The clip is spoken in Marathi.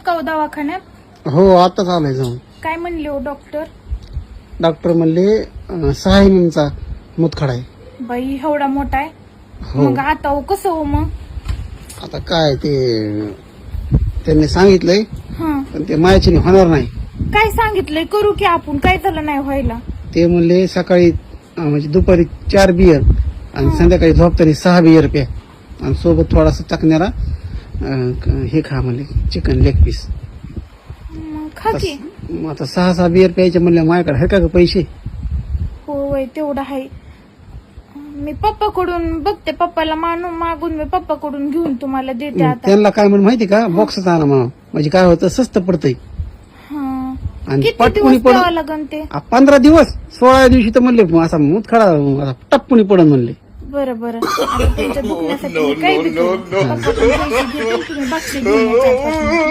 का हो दवाखान्यात? हो आताच आलोय जाऊन. काय म्हणले हो डॉक्टर? डॉक्टर म्हणले 6 इंचा मुतखडा आहे. बाई एवढा मोठा आहे? हो मग आता हो कसं हो मग? आता काय ते त्यांनी सांगितलंय हा, पण ते मायाची होणार नाही. काय सांगितलंय? करू की आपण, काय झालं नाही व्हायला? ते म्हणले सकाळी म्हणजे दुपारी 4 बियर आणि संध्याकाळी झोपताना 6 बियर प्या आणि सोबत थोडासा चकण्याला हे खा म्हणले चिकन लेग पीस. मग खा की. आता 6 बियर प्यायचे म्हणले माझ्याकडे आहे का ग पैसे? हो वय तेवढं आहे. मी पप्पाकडून बघते, पप्पाला मागून मी पप्पाकडून घेऊन तुम्हाला देते आता. त्यांना काय म्हणून माहिती का, बॉक्सच आणा म्हणा म्हणजे काय होतं स्वस्त पडतंय हा, आणि किती पटकुनी दिवस पड द्यावं लागन ते? 15 दिवस. 16 दिवशी तर म्हणले असा मुतखडा टप्पुनी पडन म्हणले. बरं बरं, आता तुमच्या दुखण्यासाठी मी काय बी करू. पप्पाकडून पैसे घेते, तुम्ही बक्षीस घेऊन या 4-5 मिनिटं.